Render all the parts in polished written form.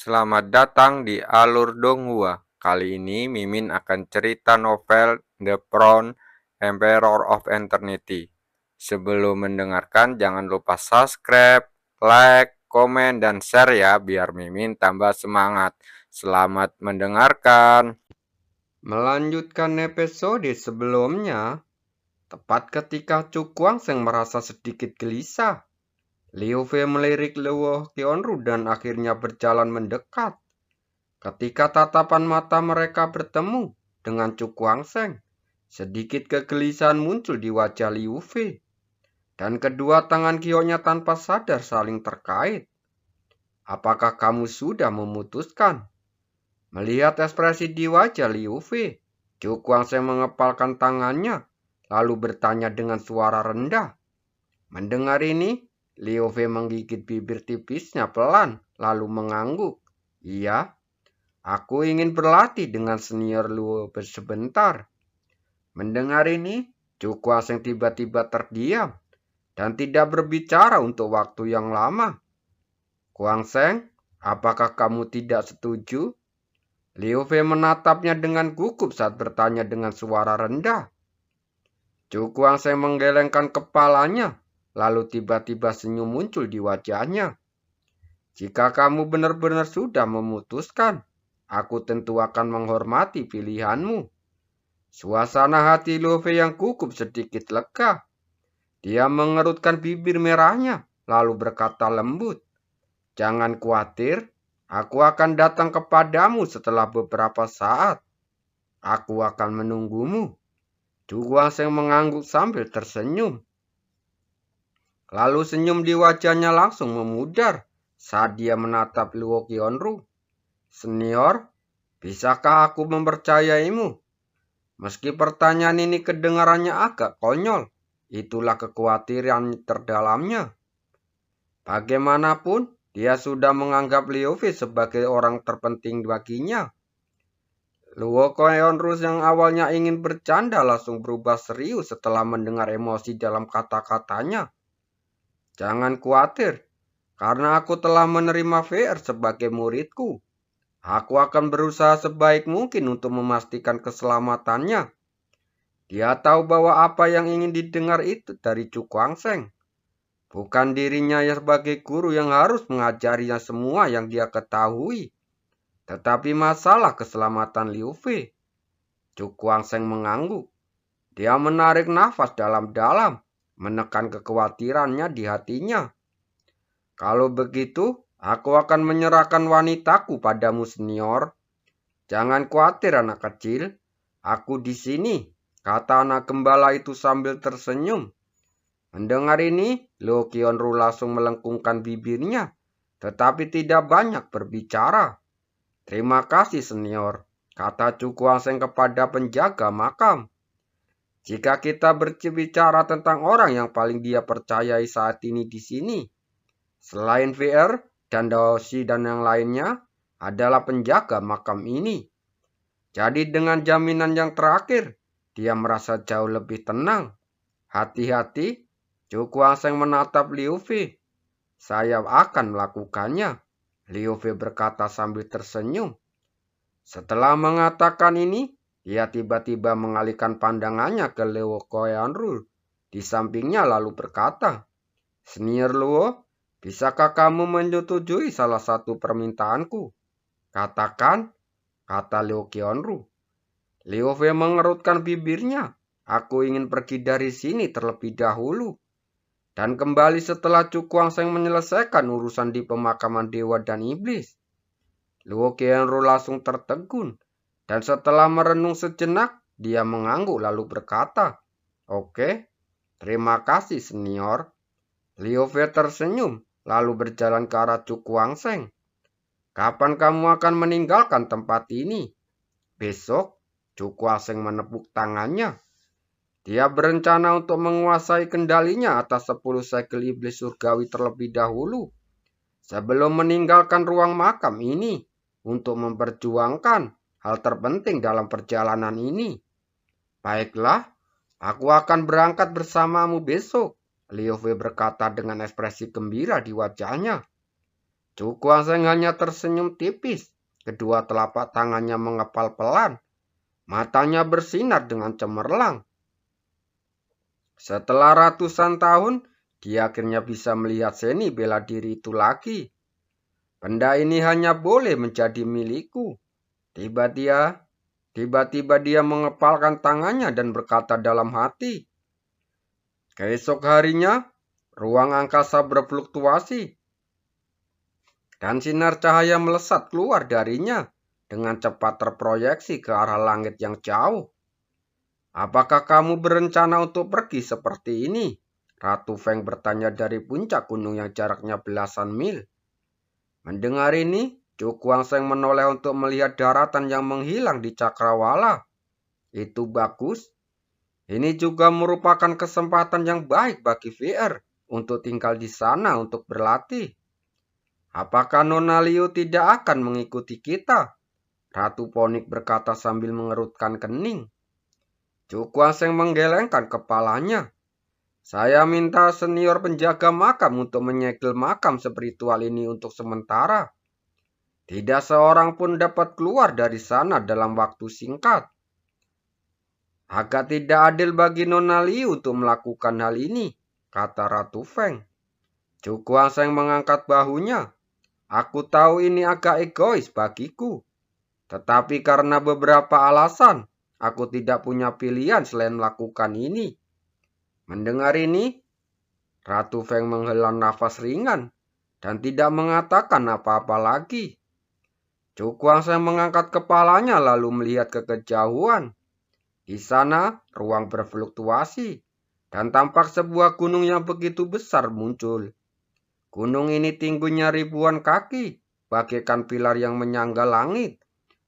Selamat datang di Alur Donghua. Kali ini Mimin akan cerita novel The Crown, Emperor of Eternity. Sebelum mendengarkan jangan lupa subscribe, like, komen, dan share ya biar Mimin tambah semangat. Selamat mendengarkan. Melanjutkan episode sebelumnya, tepat ketika Chu Guangzheng merasa sedikit gelisah, Liu Fei melirik Luo Qianru dan akhirnya berjalan mendekat. Ketika tatapan mata mereka bertemu dengan Chu Guangzheng, sedikit kegelisahan muncul di wajah Liu Fei, dan kedua tangan Kionya tanpa sadar saling terkait. Apakah kamu sudah memutuskan? Melihat ekspresi di wajah Liu Fei, Chu Guangzheng mengepalkan tangannya, lalu bertanya dengan suara rendah. Mendengar ini, Liu Fei menggigit bibir tipisnya pelan, lalu mengangguk. Iya, aku ingin berlatih dengan senior Luo sebentar. Mendengar ini, Chu Guangzheng tiba-tiba terdiam dan tidak berbicara untuk waktu yang lama. Guangzheng, apakah kamu tidak setuju? Liu Fei menatapnya dengan gugup saat bertanya dengan suara rendah. Chu Guangzheng menggelengkan kepalanya, lalu tiba-tiba senyum muncul di wajahnya. Jika kamu benar-benar sudah memutuskan, aku tentu akan menghormati pilihanmu. Suasana hati Liu Fei yang gugup sedikit lega. Dia mengerutkan bibir merahnya, lalu berkata lembut, "Jangan khawatir, aku akan datang kepadamu setelah beberapa saat. Aku akan menunggumu." Chu Guangzheng mengangguk sambil tersenyum. Lalu senyum di wajahnya langsung memudar saat dia menatap Luo Qianru. Senior, bisakah aku mempercayaimu? Meski pertanyaan ini kedengarannya agak konyol, itulah kekhawatiran terdalamnya. Bagaimanapun, dia sudah menganggap Liu Fei sebagai orang terpenting baginya. Luo Qianru yang awalnya ingin bercanda langsung berubah serius setelah mendengar emosi dalam kata-katanya. Jangan khawatir, karena aku telah menerima VR sebagai muridku. Aku akan berusaha sebaik mungkin untuk memastikan keselamatannya. Dia tahu bahwa apa yang ingin didengar itu dari Chu Guangzheng. Bukan dirinya yang sebagai guru yang harus mengajarinya semua yang dia ketahui, tetapi masalah keselamatan Liu Fei. Chu Guangzheng mengangguk. Dia menarik nafas dalam-dalam, menekan kekhawatirannya di hatinya. Kalau begitu, aku akan menyerahkan wanitaku padamu, senior. Jangan khawatir, anak kecil. Aku di sini, kata anak gembala itu sambil tersenyum. Mendengar ini, Luo Qianru langsung melengkungkan bibirnya, tetapi tidak banyak berbicara. Terima kasih, senior, kata Chu Guangzheng kepada penjaga makam. Jika kita berbicara tentang orang yang paling dia percayai saat ini di sini, selain VR dan Daoshi dan yang lainnya, adalah penjaga makam ini. Jadi dengan jaminan yang terakhir, dia merasa jauh lebih tenang. Hati-hati, Chu Guangzheng menatap Liu Fei. Saya akan melakukannya, Liu Fei berkata sambil tersenyum. Setelah mengatakan ini, dia tiba-tiba mengalihkan pandangannya ke Luo Qianru di sampingnya lalu berkata, Senior Luo, bisakah kamu menyetujui salah satu permintaanku? Katakan, kata Liu Qianru. Liu Fei mengerutkan bibirnya. Aku ingin pergi dari sini terlebih dahulu dan kembali setelah Chu Guangzheng menyelesaikan urusan di pemakaman dewa dan iblis. Luo Qianru langsung tertegun dan setelah merenung sejenak, dia mengangguk lalu berkata, "Oke, terima kasih senior." Liu Fei tersenyum lalu berjalan ke arah Chu Guangzheng. "Kapan kamu akan meninggalkan tempat ini?" "Besok." Chu Guangzheng menepuk tangannya. Dia berencana untuk menguasai kendalinya atas 10 segel iblis surgawi terlebih dahulu, sebelum meninggalkan ruang makam ini untuk memperjuangkan hal terpenting dalam perjalanan ini. Baiklah, aku akan berangkat bersamamu besok, Liu Fei berkata dengan ekspresi gembira di wajahnya. Chu Kuang-seng hanya tersenyum tipis. Kedua telapak tangannya mengepal pelan. Matanya bersinar dengan cemerlang. Setelah ratusan tahun, dia akhirnya bisa melihat seni bela diri itu lagi. Benda ini hanya boleh menjadi milikku. Tiba-tiba dia mengepalkan tangannya dan berkata dalam hati. Keesok harinya, ruang angkasa berfluktuasi. Dan sinar cahaya melesat keluar darinya dengan cepat terproyeksi ke arah langit yang jauh. Apakah kamu berencana untuk pergi seperti ini? Ratu Feng bertanya dari puncak gunung yang jaraknya belasan mil. Mendengar ini, Chu Kuang-seng menoleh untuk melihat daratan yang menghilang di cakrawala. Itu bagus. Ini juga merupakan kesempatan yang baik bagi VR untuk tinggal di sana untuk berlatih. Apakah Nona Liu tidak akan mengikuti kita? Ratu Ponik berkata sambil mengerutkan kening. Chu Kuang-seng menggelengkan kepalanya. Saya minta senior penjaga makam untuk menyegel makam spiritual ini untuk sementara. Tidak seorang pun dapat keluar dari sana dalam waktu singkat. Agak tidak adil bagi Nona Liu untuk melakukan hal ini, kata Ratu Feng. Chu Kuang-seng mengangkat bahunya. Aku tahu ini agak egois bagiku. Tetapi karena beberapa alasan, aku tidak punya pilihan selain melakukan ini. Mendengar ini, Ratu Feng menghela nafas ringan dan tidak mengatakan apa-apa lagi. Chu Kuang-seng mengangkat kepalanya lalu melihat ke kejauhan. Di sana, ruang berfluktuasi dan tampak sebuah gunung yang begitu besar muncul. Gunung ini tingginya ribuan kaki, bagaikan pilar yang menyangga langit.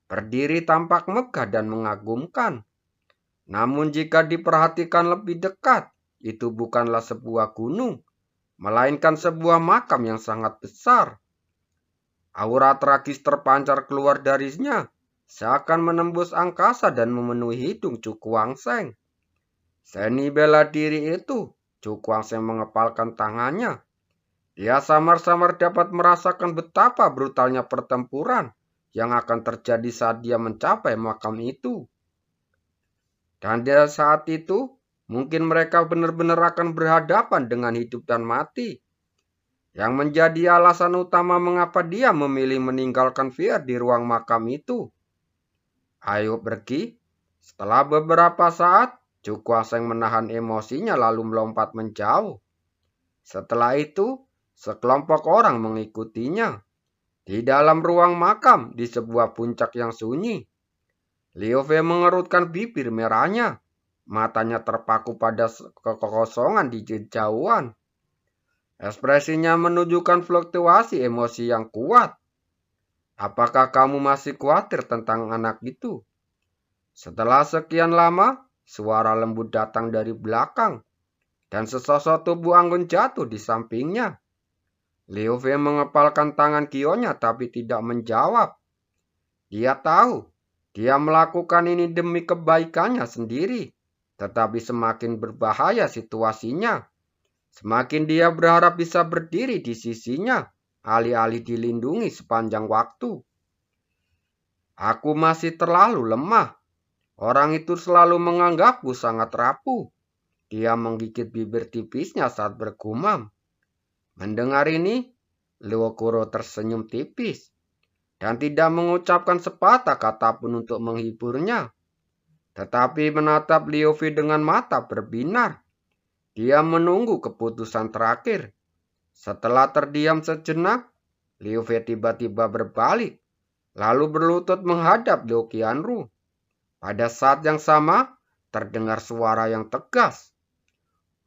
Berdiri tampak megah dan mengagumkan. Namun jika diperhatikan lebih dekat, itu bukanlah sebuah gunung, melainkan sebuah makam yang sangat besar. Aura tragis terpancar keluar darinya, seakan menembus angkasa dan memenuhi hidung Chu Kuang-seng. Seni bela diri itu, Chu Kuang-seng mengepalkan tangannya. Dia samar-samar dapat merasakan betapa brutalnya pertempuran yang akan terjadi saat dia mencapai makam itu. Dan di saat itu, mungkin mereka benar-benar akan berhadapan dengan hidup dan mati. Yang menjadi alasan utama mengapa dia memilih meninggalkan VR di ruang makam itu. Ayo pergi. Setelah beberapa saat, Chu Kuang-seng menahan emosinya lalu melompat menjauh. Setelah itu, sekelompok orang mengikutinya. Di dalam ruang makam, di sebuah puncak yang sunyi, Liu Fei mengerutkan bibir merahnya. Matanya terpaku pada kekosongan di kejauhan. Ekspresinya menunjukkan fluktuasi emosi yang kuat. Apakah kamu masih khawatir tentang anak itu? Setelah sekian lama, suara lembut datang dari belakang, dan sesosok tubuh anggun jatuh di sampingnya. Liu Fei mengepalkan tangan kionya tapi tidak menjawab. Dia tahu, dia melakukan ini demi kebaikannya sendiri. Tetapi semakin berbahaya situasinya, semakin dia berharap bisa berdiri di sisinya, alih-alih dilindungi sepanjang waktu. Aku masih terlalu lemah. Orang itu selalu menganggapku sangat rapuh. Dia menggigit bibir tipisnya saat bergumam. Mendengar ini, Luo Kuro tersenyum tipis dan tidak mengucapkan sepatah kata pun untuk menghiburnya. Tetapi menatap Liu Fei dengan mata berbinar. Dia menunggu keputusan terakhir. Setelah terdiam sejenak, Liu Fei tiba-tiba berbalik, lalu berlutut menghadap Liu Qianru. Pada saat yang sama, terdengar suara yang tegas.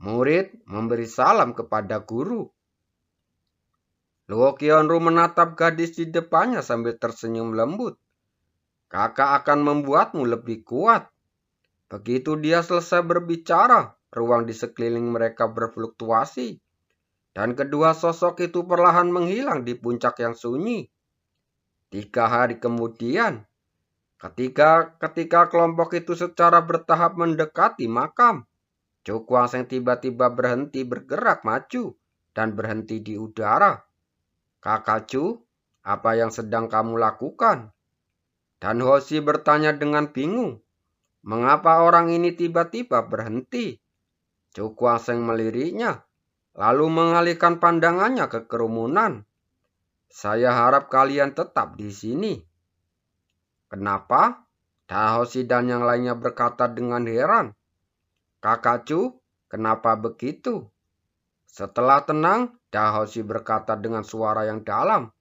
Murid memberi salam kepada guru. Luo Qianru menatap gadis di depannya sambil tersenyum lembut. Kakak akan membuatmu lebih kuat. Begitu dia selesai berbicara, ruang di sekeliling mereka berfluktuasi. Dan kedua sosok itu perlahan menghilang di puncak yang sunyi. 3 hari kemudian, ketika kelompok itu secara bertahap mendekati makam, Chu Kuang-seng tiba-tiba berhenti bergerak maju dan berhenti di udara. Kakak Chu, apa yang sedang kamu lakukan? Dan Hoshi bertanya dengan bingung, mengapa orang ini tiba-tiba berhenti? Chu Kuang-seng meliriknya, lalu mengalihkan pandangannya ke kerumunan. Saya harap kalian tetap di sini. Kenapa? Hoshi dan yang lainnya berkata dengan heran. Kakak Chu, kenapa begitu? Setelah tenang, Hoshi berkata dengan suara yang dalam.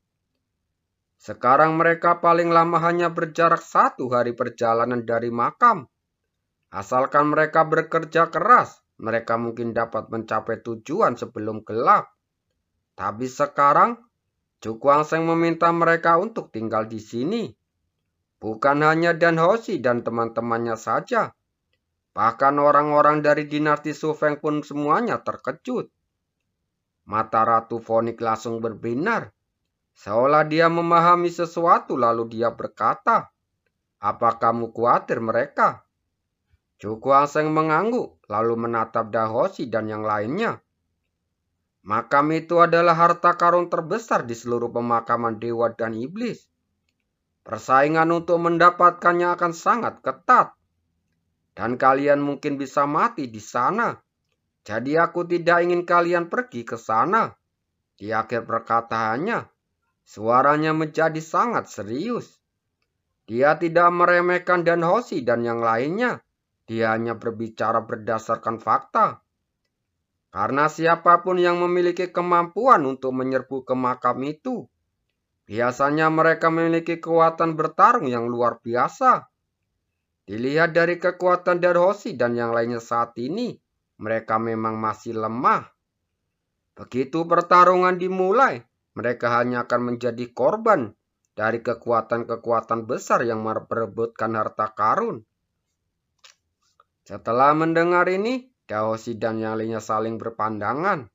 Sekarang mereka paling lama hanya berjarak 1 hari perjalanan dari makam. Asalkan mereka bekerja keras, mereka mungkin dapat mencapai tujuan sebelum gelap. Tapi sekarang, Chu Kuang-seng meminta mereka untuk tinggal di sini. Bukan hanya Dan Hoshi dan teman-temannya saja. Bahkan orang-orang dari dinasti Su Feng pun semuanya terkejut. Mata Ratu Fonik langsung berbinar. Seolah dia memahami sesuatu lalu dia berkata, apa kamu khawatir mereka? Chu Kuang-seng mengangguk lalu menatap Hoshi dan yang lainnya. Makam itu adalah harta karun terbesar di seluruh pemakaman dewa dan iblis. Persaingan untuk mendapatkannya akan sangat ketat. Dan kalian mungkin bisa mati di sana. Jadi aku tidak ingin kalian pergi ke sana. Di akhir perkataannya, suaranya menjadi sangat serius. Dia tidak meremehkan Dan Hoshi dan yang lainnya. Dia hanya berbicara berdasarkan fakta. Karena siapapun yang memiliki kemampuan untuk menyerbu ke makam itu, biasanya mereka memiliki kekuatan bertarung yang luar biasa. Dilihat dari kekuatan Dan Hoshi dan yang lainnya saat ini, mereka memang masih lemah. Begitu pertarungan dimulai, mereka hanya akan menjadi korban dari kekuatan-kekuatan besar yang memperebutkan harta karun. Setelah mendengar ini, Hoshi dan yang lainnya saling berpandangan.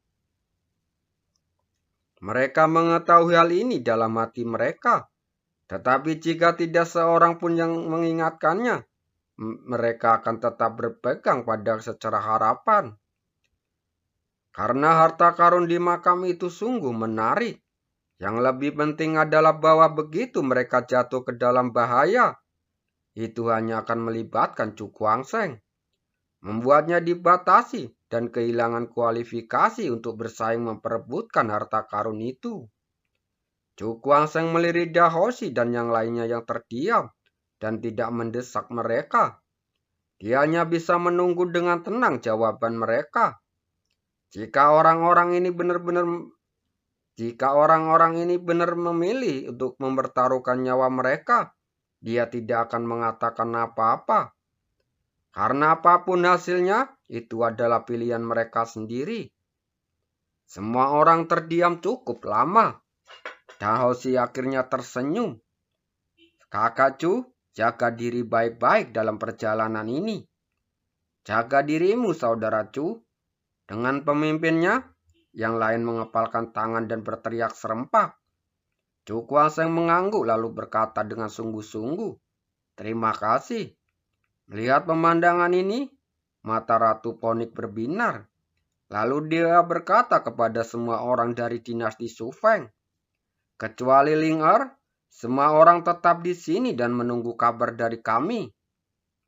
Mereka mengetahui hal ini dalam hati mereka. Tetapi jika tidak seorang pun yang mengingatkannya, mereka akan tetap berpegang pada secara harapan. Karena harta karun di makam itu sungguh menarik. Yang lebih penting adalah bahwa begitu mereka jatuh ke dalam bahaya, itu hanya akan melibatkan Chu Kuang-seng. Membuatnya dibatasi dan kehilangan kualifikasi untuk bersaing memperebutkan harta karun itu. Chu Kuang-seng melirik Hoshi dan yang lainnya yang terdiam dan tidak mendesak mereka. Dia hanya bisa menunggu dengan tenang jawaban mereka. Jika orang-orang ini benar memilih untuk mempertaruhkan nyawa mereka, dia tidak akan mengatakan apa-apa. Karena apapun hasilnya, itu adalah pilihan mereka sendiri. Semua orang terdiam cukup lama. Hoshi akhirnya tersenyum. Kakak Chu, jaga diri baik-baik dalam perjalanan ini. Jaga dirimu, saudara Chu. Dengan pemimpinnya, yang lain mengepalkan tangan dan berteriak serempak. Chu Kuang-seng mengangguk lalu berkata dengan sungguh-sungguh, terima kasih. Melihat pemandangan ini, mata Ratu Fonik berbinar. Lalu dia berkata kepada semua orang dari dinasti Su Feng, kecuali Ling Er, semua orang tetap di sini dan menunggu kabar dari kami.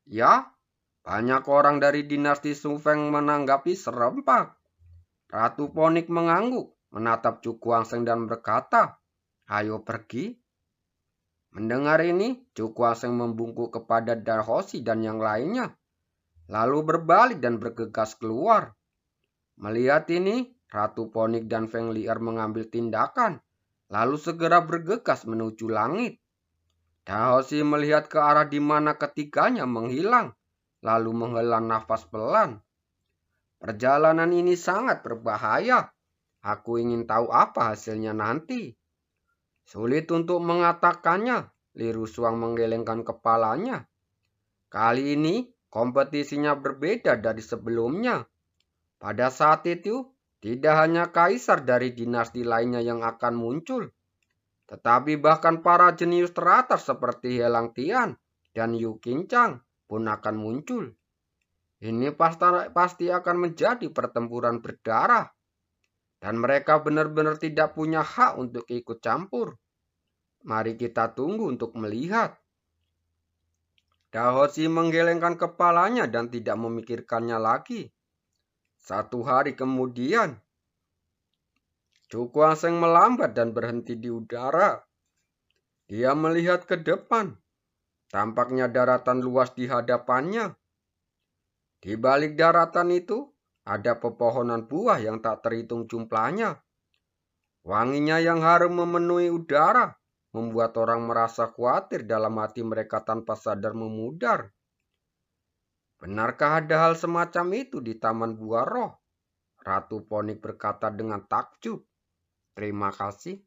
Ya, banyak orang dari dinasti Su Feng menanggapi serempak. Ratu Fonik mengangguk, menatap Chu Kuang-seng dan berkata, ayo pergi. Mendengar ini, Chu Kuang-seng membungkuk kepada Hoshi dan yang lainnya, lalu berbalik dan bergegas keluar. Melihat ini, Ratu Fonik dan Feng Lier mengambil tindakan, lalu segera bergegas menuju langit. Hoshi melihat ke arah di mana ketiganya menghilang, lalu menghela nafas pelan. Perjalanan ini sangat berbahaya. Aku ingin tahu apa hasilnya nanti. Sulit untuk mengatakannya, Li Rushuang menggelengkan kepalanya. Kali ini kompetisinya berbeda dari sebelumnya. Pada saat itu, tidak hanya kaisar dari dinasti lainnya yang akan muncul, tetapi bahkan para jenius teratas seperti Helang Tian dan Yu Qincang pun akan muncul. Ini pasti akan menjadi pertempuran berdarah. Dan mereka benar-benar tidak punya hak untuk ikut campur. Mari kita tunggu untuk melihat. Dahoshi menggelengkan kepalanya dan tidak memikirkannya lagi. Satu hari kemudian, Chukwuanseng melambat dan berhenti di udara. Dia melihat ke depan. Tampaknya daratan luas di hadapannya. Di balik daratan itu, ada pepohonan buah yang tak terhitung jumlahnya. Wanginya yang harum memenuhi udara, membuat orang merasa khawatir dalam hati mereka tanpa sadar memudar. Benarkah ada hal semacam itu di Taman Buah Roh? Ratu Ponik berkata dengan takjub. Terima kasih.